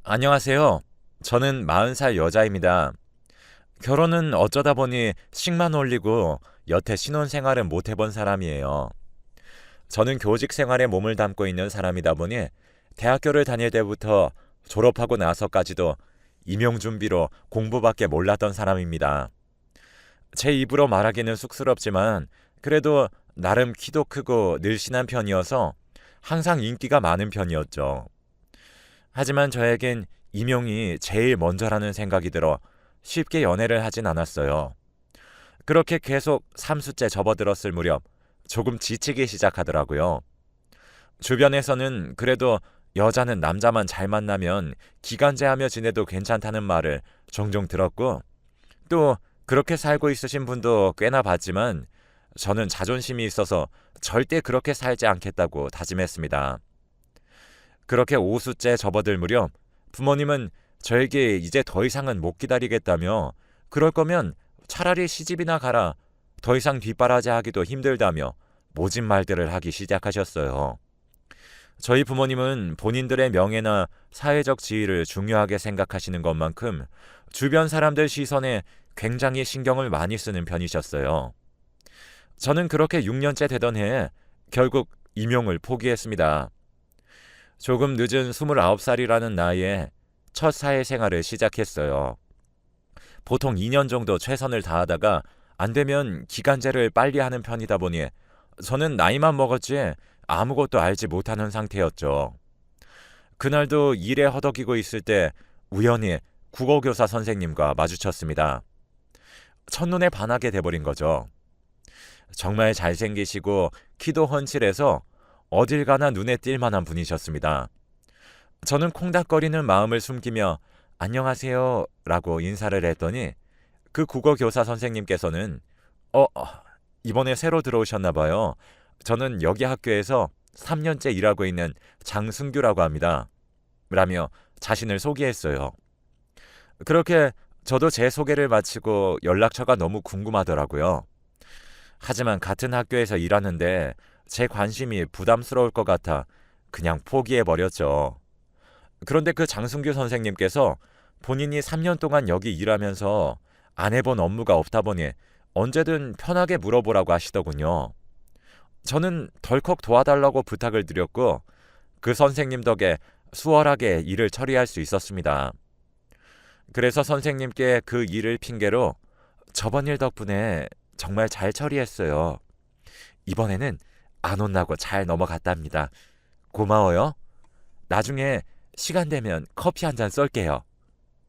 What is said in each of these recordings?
안녕하세요. 저는 40살 여자입니다. 결혼은 어쩌다 보니 식만 올리고 여태 신혼생활은 못 해본 사람이에요. 저는 교직 생활에 몸을 담고 있는 사람이다 보니 대학교를 다닐 때부터 졸업하고 나서까지도 임용 준비로 공부밖에 몰랐던 사람입니다. 제 입으로 말하기는 쑥스럽지만 그래도 나름 키도 크고 늘씬한 편이어서 항상 인기가 많은 편이었죠. 하지만 저에겐 임용이 제일 먼저라는 생각이 들어 쉽게 연애를 하진 않았어요. 그렇게 계속 3수째 접어들었을 무렵 조금 지치기 시작하더라고요. 주변에서는 그래도 여자는 남자만 잘 만나면 기간제하며 지내도 괜찮다는 말을 종종 들었고, 또 그렇게 살고 있으신 분도 꽤나 봤지만 저는 자존심이 있어서 절대 그렇게 살지 않겠다고 다짐했습니다. 그렇게 5수째 접어들 무렵 부모님은 저에게 이제 더 이상은 못 기다리겠다며, 그럴 거면 차라리 시집이나 가라, 더 이상 뒷바라지하기도 힘들다며 모진 말들을 하기 시작하셨어요. 저희 부모님은 본인들의 명예나 사회적 지위를 중요하게 생각하시는 것만큼 주변 사람들 시선에 굉장히 신경을 많이 쓰는 편이셨어요. 저는 그렇게 6년째 되던 해에 결국 임용을 포기했습니다. 조금 늦은 29살이라는 나이에 첫 사회생활을 시작했어요. 보통 2년 정도 최선을 다하다가 안 되면 기간제를 빨리 하는 편이다 보니 저는 나이만 먹었지 아무것도 알지 못하는 상태였죠. 그날도 일에 허덕이고 있을 때 우연히 국어교사 선생님과 마주쳤습니다. 첫눈에 반하게 돼버린 거죠. 정말 잘생기시고 키도 훤칠해서 어딜 가나 눈에 띌 만한 분이셨습니다. 저는 콩닥거리는 마음을 숨기며 안녕하세요 라고 인사를 했더니 그 국어교사 선생님께서는 어, 이번에 새로 들어오셨나 봐요. 저는 여기 학교에서 3년째 일하고 있는 장승규라고 합니다. 라며 자신을 소개했어요. 그렇게 저도 제 소개를 마치고 연락처가 너무 궁금하더라고요. 하지만 같은 학교에서 일하는데 제 관심이 부담스러울 것 같아 그냥 포기해버렸죠. 그런데 그 장승규 선생님께서 본인이 3년 동안 여기 일하면서 안 해본 업무가 없다 보니 언제든 편하게 물어보라고 하시더군요. 저는 덜컥 도와달라고 부탁을 드렸고 그 선생님 덕에 수월하게 일을 처리할 수 있었습니다. 그래서 선생님께 그 일을 핑계로 저번 일 덕분에 정말 잘 처리했어요. 이번에는 안 혼나고 잘 넘어갔답니다. 고마워요. 나중에 시간 되면 커피 한 잔 쏠게요.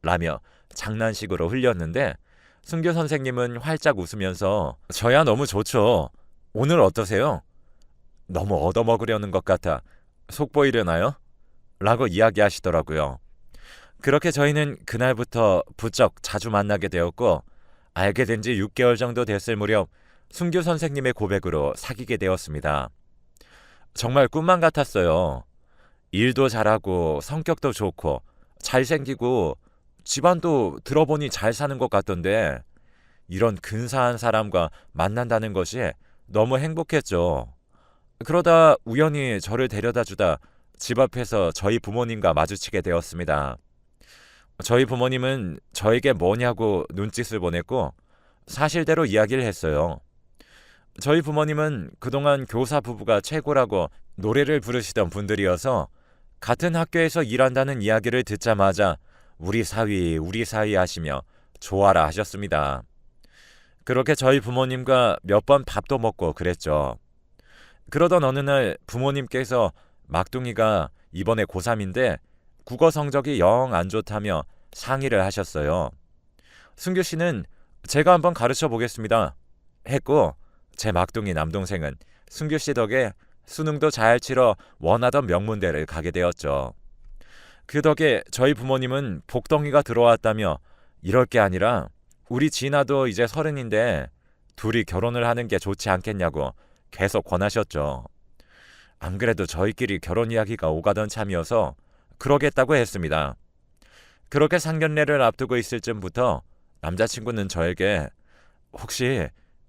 라며 장난식으로 흘렸는데 승교 선생님은 활짝 웃으면서 저야 너무 좋죠. 오늘 어떠세요? 너무 얻어먹으려는 것 같아 속보이려나요? 라고 이야기하시더라고요. 그렇게 저희는 그날부터 부쩍 자주 만나게 되었고 알게 된 지 6개월 정도 됐을 무렵 승교 선생님의 고백으로 사귀게 되었습니다. 정말 꿈만 같았어요. 일도 잘하고 성격도 좋고 잘생기고 집안도 들어보니 잘 사는 것 같던데 이런 근사한 사람과 만난다는 것이 너무 행복했죠. 그러다 우연히 저를 데려다 주다 집 앞에서 저희 부모님과 마주치게 되었습니다. 저희 부모님은 저에게 뭐냐고 눈짓을 보냈고 사실대로 이야기를 했어요. 저희 부모님은 그동안 교사 부부가 최고라고 노래를 부르시던 분들이어서 같은 학교에서 일한다는 이야기를 듣자마자 우리 사위 하시며 좋아라 하셨습니다. 그렇게 저희 부모님과 몇 번 밥도 먹고 그랬죠. 그러던 어느 날 부모님께서 막둥이가 이번에 고3인데 국어 성적이 영 안 좋다며 상의를 하셨어요. 승규 씨는 제가 한번 가르쳐 보겠습니다. 했고 제 막둥이 남동생은 승규 씨 덕에 수능도 잘 치러 원하던 명문대를 가게 되었죠. 그 덕에 저희 부모님은 복덩이가 들어왔다며 이럴 게 아니라 우리 진아도 이제 30인데 둘이 결혼을 하는 게 좋지 않겠냐고 계속 권하셨죠. 안 그래도 저희끼리 결혼 이야기가 오가던 참이어서 그러겠다고 했습니다. 그렇게 상견례를 앞두고 있을 쯤부터 남자친구는 저에게 혹시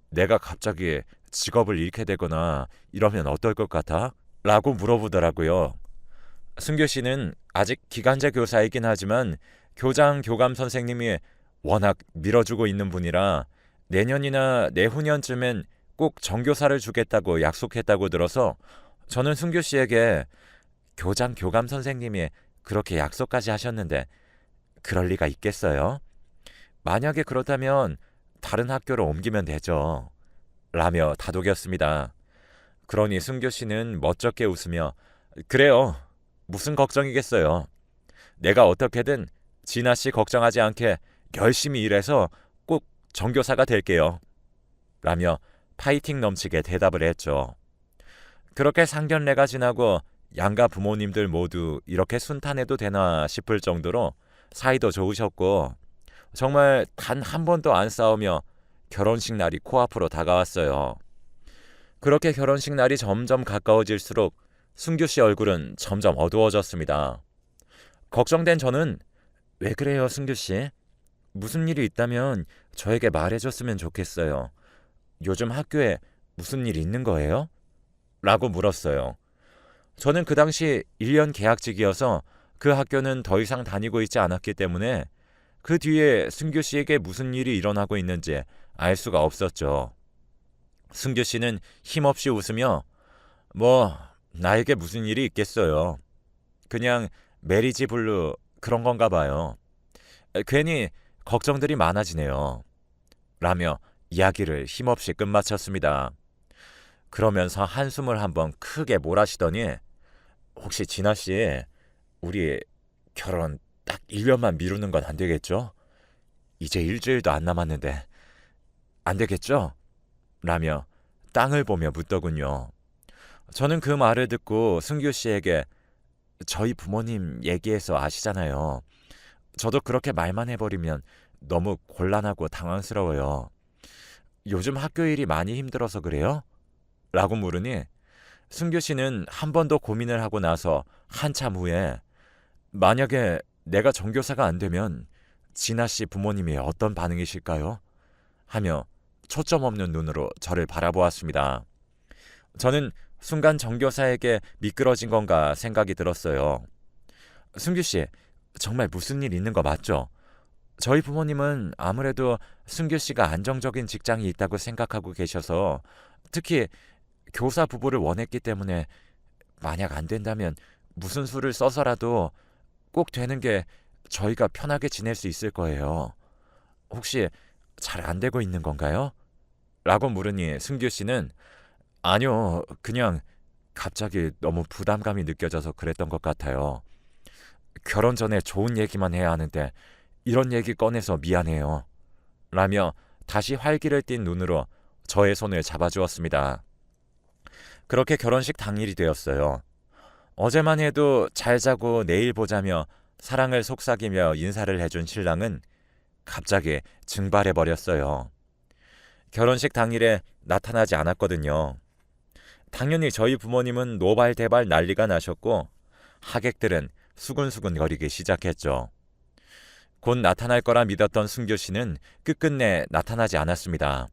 내가 갑자기 직업을 잃게 되거나 이러면 어떨 것 같아? 라고 물어보더라고요. 승규 씨는 아직 기간제 교사이긴 하지만 교장, 교감 선생님이 워낙 밀어주고 있는 분이라 내년이나 내후년쯤엔 꼭 정교사를 주겠다고 약속했다고 들어서 저는 승규 씨에게 교장, 교감 선생님이 그렇게 약속까지 하셨는데 그럴 리가 있겠어요? 만약에 그렇다면 다른 학교로 옮기면 되죠. 라며 다독였습니다. 그러니 승규 씨는 멋쩍게 웃으며 그래요. 무슨 걱정이겠어요. 내가 어떻게든 진아 씨 걱정하지 않게 열심히 일해서 꼭 정교사가 될게요. 라며 파이팅 넘치게 대답을 했죠. 그렇게 상견례가 지나고 양가 부모님들 모두 이렇게 순탄해도 되나 싶을 정도로 사이도 좋으셨고 정말 단 한 번도 안 싸우며 결혼식 날이 코앞으로 다가왔어요. 그렇게 결혼식 날이 점점 가까워질수록 승규 씨 얼굴은 점점 어두워졌습니다. 걱정된 저는 왜 그래요, 승규 씨? 무슨 일이 있다면 저에게 말해줬으면 좋겠어요. 요즘 학교에 무슨 일 있는 거예요? 라고 물었어요. 저는 그 당시 1년 계약직이어서 그 학교는 더 이상 다니고 있지 않았기 때문에 그 뒤에 승규 씨에게 무슨 일이 일어나고 있는지 알 수가 없었죠. 승규 씨는 힘없이 웃으며 나에게 무슨 일이 있겠어요. 그냥 메리지 블루 그런 건가 봐요. 괜히 걱정들이 많아지네요. 라며 이야기를 힘없이 끝마쳤습니다. 그러면서 한숨을 한번 크게 몰아쉬더니 혹시 진아 씨 우리 결혼 딱 1년만 미루는 건 안 되겠죠? 이제 일주일도 안 남았는데 안 되겠죠? 라며 땅을 보며 묻더군요. 저는 그 말을 듣고 승규 씨에게 저희 부모님 얘기해서 아시잖아요. 저도 그렇게 말만 해버리면 너무 곤란하고 당황스러워요. 요즘 학교 일이 많이 힘들어서 그래요? 라고 물으니 승규 씨는 한 번 더 고민을 하고 나서 한참 후에 만약에 내가 정교사가 안 되면 진아 씨 부모님이 어떤 반응이실까요? 하며 초점 없는 눈으로 저를 바라보았습니다. 저는 순간 정교사에게 미끄러진 건가 생각이 들었어요. 승규 씨, 정말 무슨 일 있는 거 맞죠? 저희 부모님은 아무래도 승규 씨가 안정적인 직장이 있다고 생각하고 계셔서 특히 교사 부부를 원했기 때문에 만약 안 된다면 무슨 수를 써서라도 꼭 되는 게 저희가 편하게 지낼 수 있을 거예요. 혹시 잘 안 되고 있는 건가요? 라고 물으니 승규 씨는 아니요, 그냥 갑자기 너무 부담감이 느껴져서 그랬던 것 같아요. 결혼 전에 좋은 얘기만 해야 하는데 이런 얘기 꺼내서 미안해요. 라며 다시 활기를 띤 눈으로 저의 손을 잡아주었습니다. 그렇게 결혼식 당일이 되었어요. 어제만 해도 잘 자고 내일 보자며 사랑을 속삭이며 인사를 해준 신랑은 갑자기 증발해버렸어요. 결혼식 당일에 나타나지 않았거든요. 당연히 저희 부모님은 노발대발 난리가 나셨고 하객들은 수근수근 거리기 시작했죠. 곧 나타날 거라 믿었던 승규 씨는 끝끝내 나타나지 않았습니다.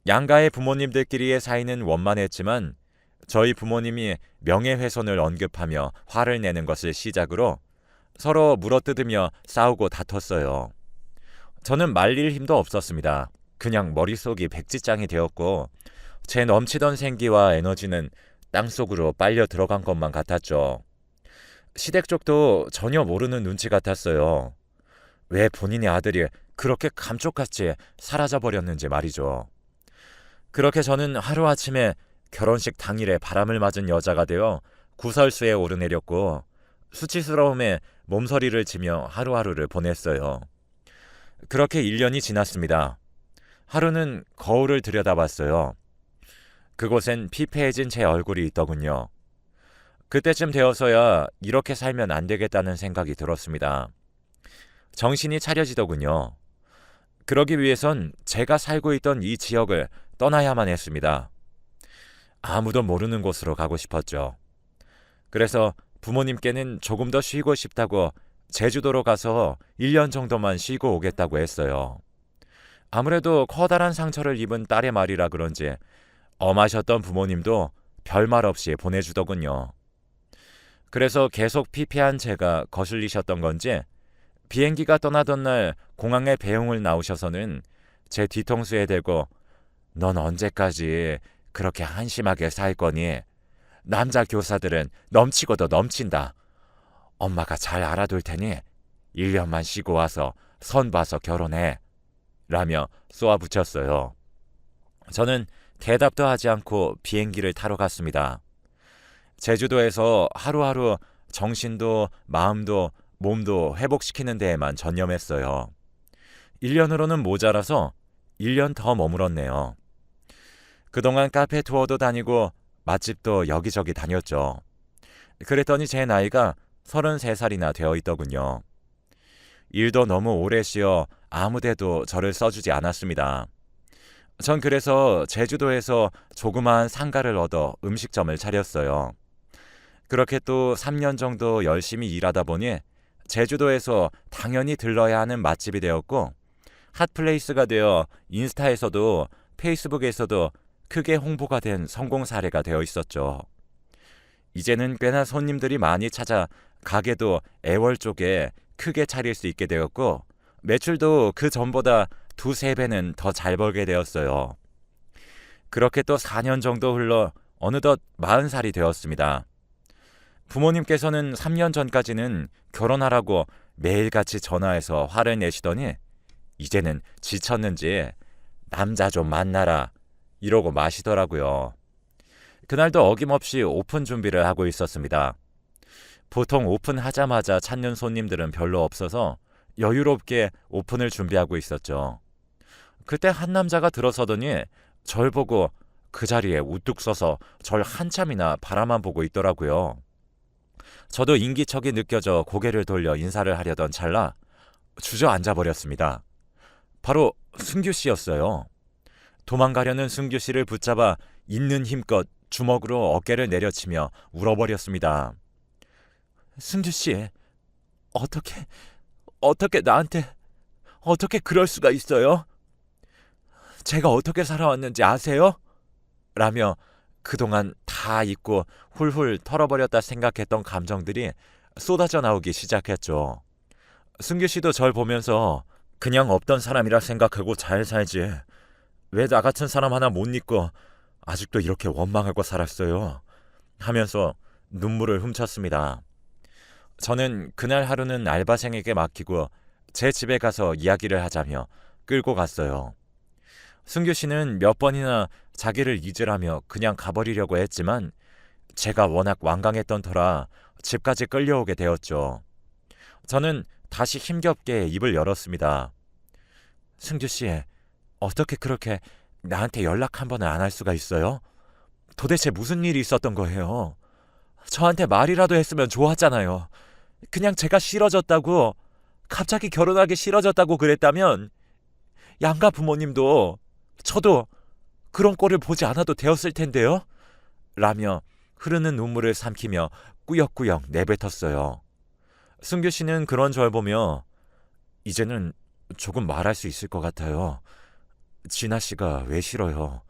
양가의 부모님들끼리의 사이는 원만했지만 저희 부모님이 명예훼손을 언급하며 화를 내는 것을 시작으로 서로 물어뜯으며 싸우고 다퉜어요. 저는 말릴 힘도 없었습니다. 그냥 머릿속이 백지장이 되었고 제 넘치던 생기와 에너지는 땅속으로 빨려 들어간 것만 같았죠. 시댁 쪽도 전혀 모르는 눈치 같았어요. 왜 본인의 아들이 그렇게 감쪽같이 사라져버렸는지 말이죠. 그렇게 저는 하루아침에 결혼식 당일에 바람을 맞은 여자가 되어 구설수에 오르내렸고 수치스러움에 몸서리를 치며 하루하루를 보냈어요. 그렇게 1년이 지났습니다. 하루는 거울을 들여다봤어요. 그곳엔 피폐해진 제 얼굴이 있더군요. 그때쯤 되어서야 이렇게 살면 안 되겠다는 생각이 들었습니다. 정신이 차려지더군요. 그러기 위해선 제가 살고 있던 이 지역을 떠나야만 했습니다. 아무도 모르는 곳으로 가고 싶었죠. 그래서 부모님께는 조금 더 쉬고 싶다고 제주도로 가서 1년 정도만 쉬고 오겠다고 했어요. 아무래도 커다란 상처를 입은 딸의 말이라 그런지 엄하셨던 부모님도 별말 없이 보내주더군요. 그래서 계속 피폐한 제가 거슬리셨던 건지 비행기가 떠나던 날 공항에 배웅을 나오셔서는 제 뒤통수에 대고 넌 언제까지 그렇게 한심하게 살 거니? 남자 교사들은 넘치고도 넘친다. 엄마가 잘 알아둘 테니 1년만 쉬고 와서 선 봐서 결혼해. 라며 쏘아붙였어요. 저는 대답도 하지 않고 비행기를 타러 갔습니다. 제주도에서 하루하루 정신도 마음도 몸도 회복시키는 데에만 전념했어요. 1년으로는 모자라서 1년 더 머물었네요. 그동안 카페 투어도 다니고 맛집도 여기저기 다녔죠. 그랬더니 제 나이가 33살이나 되어 있더군요. 일도 너무 오래 쉬어 아무데도 저를 써주지 않았습니다. 전 그래서 제주도에서 조그마한 상가를 얻어 음식점을 차렸어요. 그렇게 또 3년 정도 열심히 일하다 보니 제주도에서 당연히 들러야 하는 맛집이 되었고 핫플레이스가 되어 인스타에서도 페이스북에서도 크게 홍보가 된 성공 사례가 되어 있었죠. 이제는 꽤나 손님들이 많이 찾아 가게도 애월 쪽에 크게 차릴 수 있게 되었고 매출도 그 전보다 2~3배는 더 잘 벌게 되었어요. 그렇게 또 4년 정도 흘러 어느덧 40살이 되었습니다. 부모님께서는 3년 전까지는 결혼하라고 매일같이 전화해서 화를 내시더니 이제는 지쳤는지 남자 좀 만나라 이러고 마시더라고요. 그날도 어김없이 오픈 준비를 하고 있었습니다. 보통 오픈하자마자 찾는 손님들은 별로 없어서 여유롭게 오픈을 준비하고 있었죠. 그때 한 남자가 들어서더니 절 보고 그 자리에 우뚝 서서 절 한참이나 바라만 보고 있더라고요. 저도 인기척이 느껴져 고개를 돌려 인사를 하려던 찰나 주저앉아 버렸습니다. 바로 승규 씨였어요. 도망가려는 승규 씨를 붙잡아 있는 힘껏 주먹으로 어깨를 내려치며 울어버렸습니다. 승규 씨, 어떻게 나한테 어떻게 그럴 수가 있어요? 제가 어떻게 살아왔는지 아세요? 라며 그동안 다 잊고 훌훌 털어버렸다 생각했던 감정들이 쏟아져 나오기 시작했죠. 승규 씨도 절 보면서 그냥 없던 사람이라 생각하고 잘 살지. 왜 나 같은 사람 하나 못 잊고 아직도 이렇게 원망하고 살았어요. 하면서 눈물을 훔쳤습니다. 저는 그날 하루는 알바생에게 맡기고 제 집에 가서 이야기를 하자며 끌고 갔어요. 승규 씨는 몇 번이나 자기를 잊으라며 그냥 가버리려고 했지만 제가 워낙 완강했던 터라 집까지 끌려오게 되었죠. 저는 다시 힘겹게 입을 열었습니다. 승규 씨, 어떻게 그렇게 나한테 연락 한 번을 안 할 수가 있어요? 도대체 무슨 일이 있었던 거예요? 저한테 말이라도 했으면 좋았잖아요. 그냥 제가 싫어졌다고, 갑자기 결혼하기 싫어졌다고 그랬다면 양가 부모님도 저도 그런 꼴을 보지 않아도 되었을 텐데요? 라며 흐르는 눈물을 삼키며 꾸역꾸역 내뱉었어요. 승규 씨는 그런 절 보며 이제는 조금 말할 수 있을 것 같아요. 진아 씨가 왜 싫어요?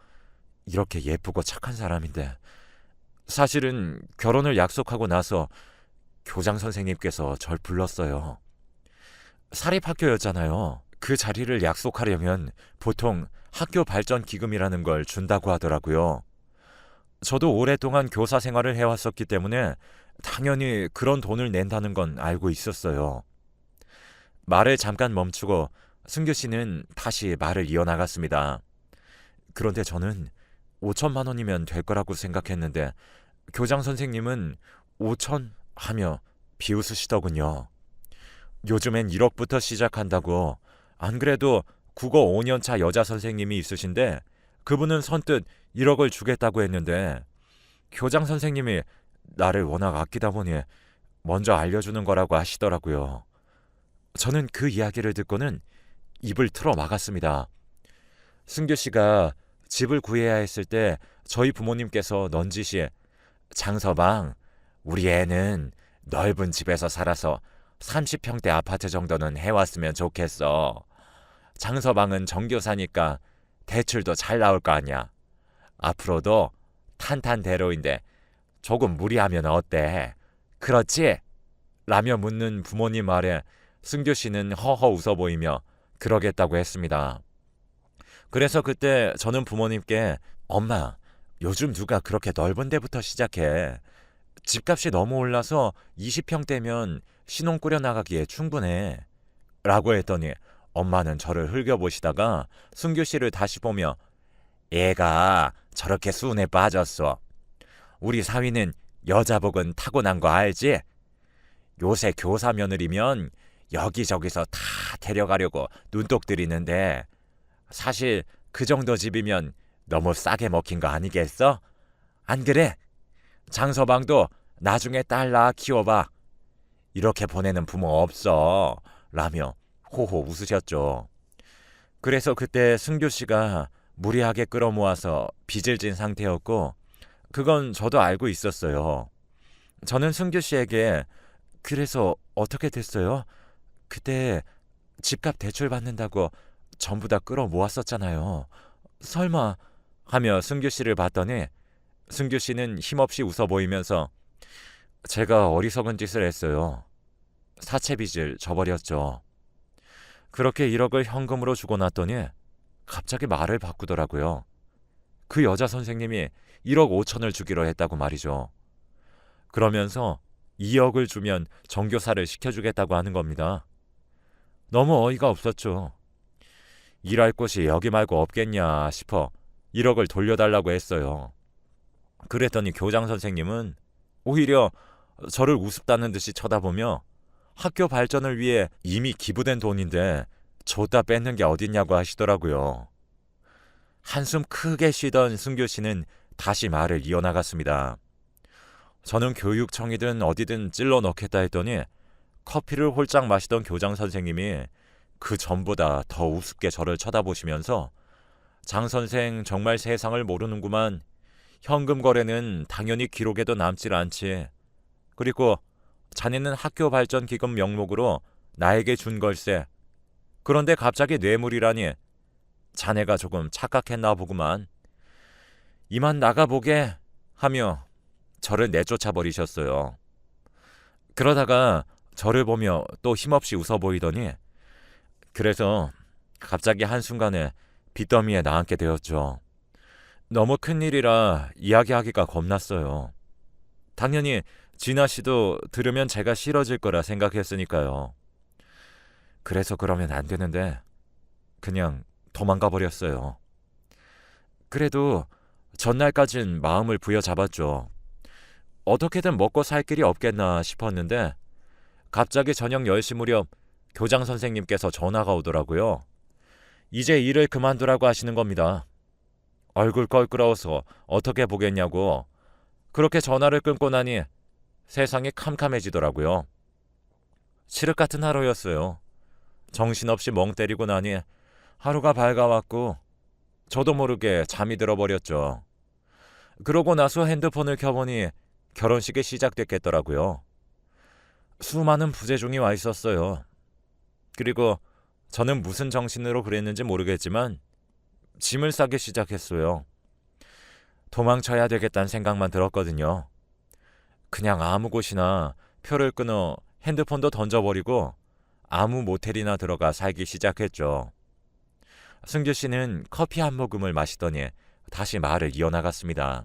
이렇게 예쁘고 착한 사람인데. 사실은 결혼을 약속하고 나서 교장 선생님께서 절 불렀어요. 사립학교였잖아요. 그 자리를 약속하려면 보통 학교 발전 기금이라는 걸 준다고 하더라고요. 저도 오랫동안 교사 생활을 해왔었기 때문에 당연히 그런 돈을 낸다는 건 알고 있었어요. 말을 잠깐 멈추고 승규 씨는 다시 말을 이어나갔습니다. 그런데 저는 5천만 원이면 될 거라고 생각했는데 교장 선생님은 5천 하며 비웃으시더군요. 요즘엔 1억부터 시작한다고. 안 그래도 국어 5년차 여자 선생님이 있으신데 그분은 선뜻 1억을 주겠다고 했는데 교장 선생님이 나를 워낙 아끼다 보니 먼저 알려주는 거라고 하시더라고요. 저는 그 이야기를 듣고는 입을 틀어 막았습니다. 승규 씨가 집을 구해야 했을 때 저희 부모님께서 넌지시 장서방, 우리 애는 넓은 집에서 살아서 30평대 아파트 정도는 해왔으면 좋겠어. 장서방은 정교사니까 대출도 잘 나올 거 아니야. 앞으로도 탄탄대로인데 조금 무리하면 어때? 그렇지? 라며 묻는 부모님 말에 승규 씨는 허허 웃어 보이며 그러겠다고 했습니다. 그래서 그때 저는 부모님께 엄마, 요즘 누가 그렇게 넓은 데부터 시작해. 집값이 너무 올라서 20평대면 신혼 꾸려 나가기에 충분해. 라고 했더니 엄마는 저를 흘겨보시다가 승규 씨를 다시 보며 얘가 저렇게 수은에 빠졌어. 우리 사위는 여자복은 타고난 거 알지? 요새 교사 며느리면 여기저기서 다 데려가려고 눈독 들이는데 사실 그 정도 집이면 너무 싸게 먹힌 거 아니겠어? 안 그래? 장서방도 나중에 딸 낳아 키워봐. 이렇게 보내는 부모 없어. 라며 호호 웃으셨죠. 그래서 그때 승규 씨가 무리하게 끌어모아서 빚을 진 상태였고 그건 저도 알고 있었어요. 저는 승규 씨에게 그래서 어떻게 됐어요? 그때 집값 대출 받는다고 전부 다 끌어모았었잖아요. 설마 하며 승규 씨를 봤더니 승규 씨는 힘없이 웃어 보이면서 제가 어리석은 짓을 했어요. 사채 빚을 져버렸죠. 그렇게 1억을 현금으로 주고 났더니 갑자기 말을 바꾸더라고요. 그 여자 선생님이 1억 5천을 주기로 했다고 말이죠. 그러면서 2억을 주면 정교사를 시켜주겠다고 하는 겁니다. 너무 어이가 없었죠. 일할 곳이 여기 말고 없겠냐 싶어 1억을 돌려달라고 했어요. 그랬더니 교장 선생님은 오히려 저를 우습다는 듯이 쳐다보며 학교 발전을 위해 이미 기부된 돈인데 줬다 뺏는 게 어딨냐고 하시더라고요. 한숨 크게 쉬던 승규 씨는 다시 말을 이어나갔습니다. 저는 교육청이든 어디든 찔러 넣겠다 했더니 커피를 홀짝 마시던 교장 선생님이 그 전보다 더 우습게 저를 쳐다보시면서 장 선생 정말 세상을 모르는구만. 현금 거래는 당연히 기록에도 남질 않지. 그리고 자네는 학교 발전 기금 명목으로 나에게 준 걸세. 그런데 갑자기 뇌물이라니. 자네가 조금 착각했나 보구만. 이만 나가보게 하며 저를 내쫓아 버리셨어요. 그러다가 저를 보며 또 힘없이 웃어 보이더니 그래서 갑자기 한순간에 빚더미에 나앉게 되었죠. 너무 큰일이라 이야기하기가 겁났어요. 당연히 진아 씨도 들으면 제가 싫어질 거라 생각했으니까요. 그래서 그러면 안 되는데 그냥 도망가 버렸어요. 그래도 전날까진 마음을 부여잡았죠. 어떻게든 먹고 살 길이 없겠나 싶었는데 갑자기 저녁 10시 무렵 교장 선생님께서 전화가 오더라고요. 이제 일을 그만두라고 하시는 겁니다. 얼굴 껄끄러워서 어떻게 보겠냐고. 그렇게 전화를 끊고 나니 세상이 캄캄해지더라고요. 칠흑 같은 하루였어요. 정신없이 멍 때리고 나니 하루가 밝아왔고 저도 모르게 잠이 들어버렸죠. 그러고 나서 핸드폰을 켜보니 결혼식이 시작됐겠더라고요. 수많은 부재중이 와 있었어요. 그리고 저는 무슨 정신으로 그랬는지 모르겠지만 짐을 싸기 시작했어요. 도망쳐야 되겠다는 생각만 들었거든요. 그냥 아무 곳이나 표를 끊어 핸드폰도 던져버리고 아무 모텔이나 들어가 살기 시작했죠. 승규 씨는 커피 한 모금을 마시더니 다시 말을 이어나갔습니다.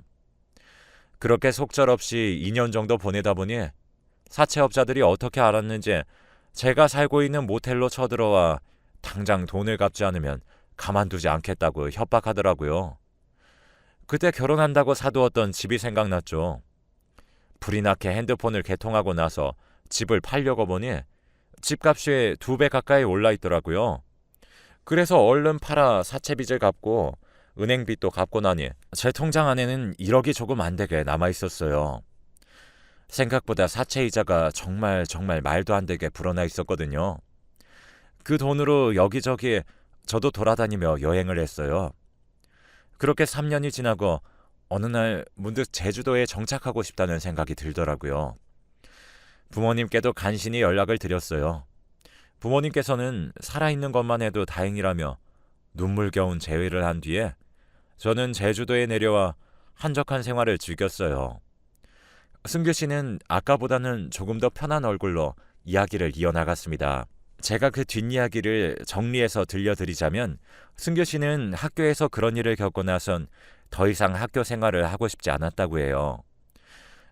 그렇게 속절없이 2년 정도 보내다 보니 사채업자들이 어떻게 알았는지 제가 살고 있는 모텔로 쳐들어와 당장 돈을 갚지 않으면 가만두지 않겠다고 협박하더라고요. 그때 결혼한다고 사두었던 집이 생각났죠. 불이 나게 핸드폰을 개통하고 나서 집을 팔려고 보니 집값이 2배 가까이 올라 있더라고요. 그래서 얼른 팔아 사채빚을 갚고 은행빚도 갚고 나니 제 통장 안에는 1억이 조금 안 되게 남아 있었어요. 생각보다 사채이자가 정말 말도 안 되게 불어나 있었거든요. 그 돈으로 여기저기 저도 돌아다니며 여행을 했어요. 그렇게 3년이 지나고 어느 날 문득 제주도에 정착하고 싶다는 생각이 들더라고요. 부모님께도 간신히 연락을 드렸어요. 부모님께서는 살아있는 것만 해도 다행이라며 눈물겨운 제의를 한 뒤에 저는 제주도에 내려와 한적한 생활을 즐겼어요. 승규 씨는 아까보다는 조금 더 편한 얼굴로 이야기를 이어나갔습니다. 제가 그 뒷이야기를 정리해서 들려드리자면 승규 씨는 학교에서 그런 일을 겪고 나선 더 이상 학교 생활을 하고 싶지 않았다고 해요.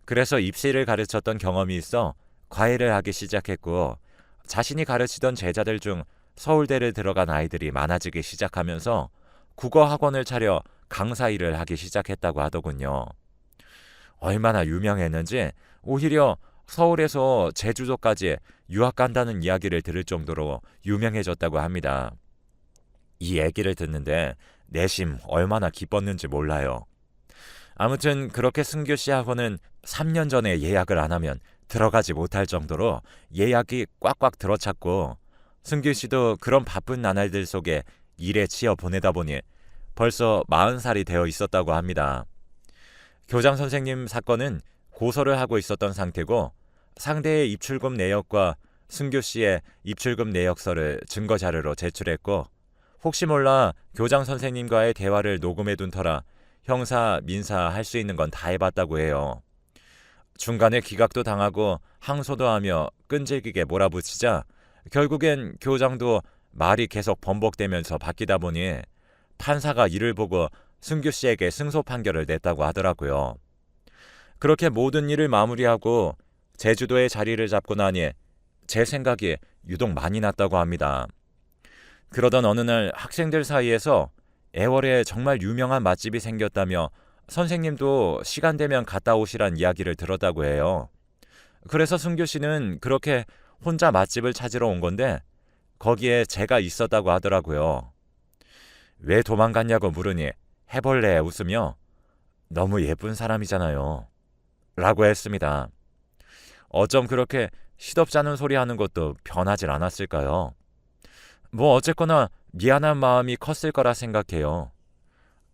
그래서 입시를 가르쳤던 경험이 있어 과외를 하기 시작했고 자신이 가르치던 제자들 중 서울대를 들어간 아이들이 많아지기 시작하면서 국어 학원을 차려 강사 일을 하기 시작했다고 하더군요. 얼마나 유명했는지 오히려 서울에서 제주도까지 유학 간다는 이야기를 들을 정도로 유명해졌다고 합니다. 이 얘기를 듣는데 내심 얼마나 기뻤는지 몰라요. 아무튼 그렇게 승규 씨 학원은 3년 전에 예약을 안 하면 들어가지 못할 정도로 예약이 꽉꽉 들어찼고 승규 씨도 그런 바쁜 나날들 속에 일에 치여 보내다 보니 벌써 40살이 되어 있었다고 합니다. 교장 선생님 사건은 고소를 하고 있었던 상태고 상대의 입출금 내역과 승규 씨의 입출금 내역서를 증거 자료로 제출했고 혹시 몰라 교장 선생님과의 대화를 녹음해둔 터라 형사, 민사 할 수 있는 건 다 해봤다고 해요. 중간에 기각도 당하고 항소도 하며 끈질기게 몰아붙이자 결국엔 교장도 말이 계속 번복되면서 바뀌다 보니 판사가 이를 보고 승규 씨에게 승소 판결을 냈다고 하더라고요. 그렇게 모든 일을 마무리하고 제주도에 자리를 잡고 나니 제 생각이 유독 많이 났다고 합니다. 그러던 어느 날 학생들 사이에서 애월에 정말 유명한 맛집이 생겼다며 선생님도 시간 되면 갔다 오시란 이야기를 들었다고 해요. 그래서 승규 씨는 그렇게 혼자 맛집을 찾으러 온 건데 거기에 제가 있었다고 하더라고요. 왜 도망갔냐고 물으니 해벌레 웃으며 너무 예쁜 사람이잖아요 라고 했습니다. 어쩜 그렇게 시덥잖은 소리 하는 것도 변하질 않았을까요? 뭐 어쨌거나 미안한 마음이 컸을 거라 생각해요.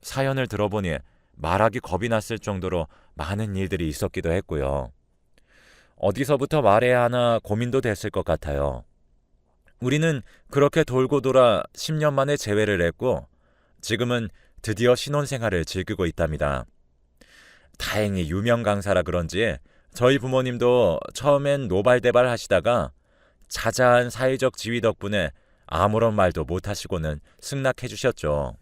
사연을 들어보니 말하기 겁이 났을 정도로 많은 일들이 있었기도 했고요. 어디서부터 말해야 하나 고민도 됐을 것 같아요. 우리는 그렇게 돌고 돌아 10년 만에 재회를 했고 지금은 드디어 신혼생활을 즐기고 있답니다. 다행히 유명 강사라 그런지 저희 부모님도 처음엔 노발대발 하시다가 자자한 사회적 지위 덕분에 아무런 말도 못하시고는 승낙해 주셨죠.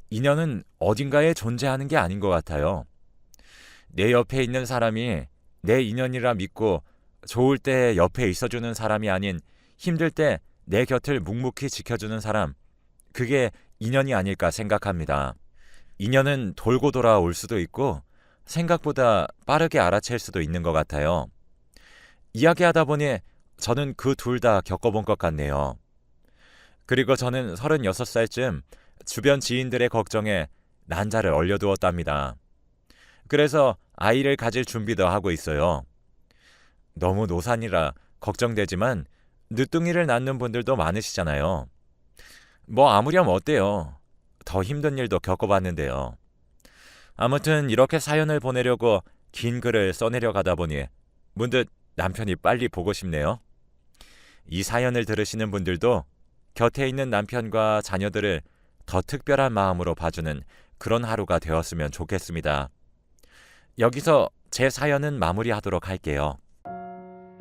인연은 어딘가에 존재하는 게 아닌 것 같아요. 내 옆에 있는 사람이 내 인연이라 믿고 좋을 때 옆에 있어주는 사람이 아닌 힘들 때 내 곁을 묵묵히 지켜주는 사람, 그게 인연이 아닐까 생각합니다. 인연은 돌고 돌아올 수도 있고 생각보다 빠르게 알아챌 수도 있는 것 같아요. 이야기하다 보니 저는 그 둘 다 겪어본 것 같네요. 그리고 저는 36살쯤 주변 지인들의 걱정에 난자를 얼려두었답니다. 그래서 아이를 가질 준비도 하고 있어요. 너무 노산이라 걱정되지만 늦둥이를 낳는 분들도 많으시잖아요. 뭐 아무렴 어때요? 더 힘든 일도 겪어봤는데요. 아무튼 이렇게 사연을 보내려고 긴 글을 써내려 가다 보니 문득 남편이 빨리 보고 싶네요. 이 사연을 들으시는 분들도 곁에 있는 남편과 자녀들을 더 특별한 마음으로 봐주는 그런 하루가 되었으면 좋겠습니다. 여기서 제 사연은 마무리하도록 할게요.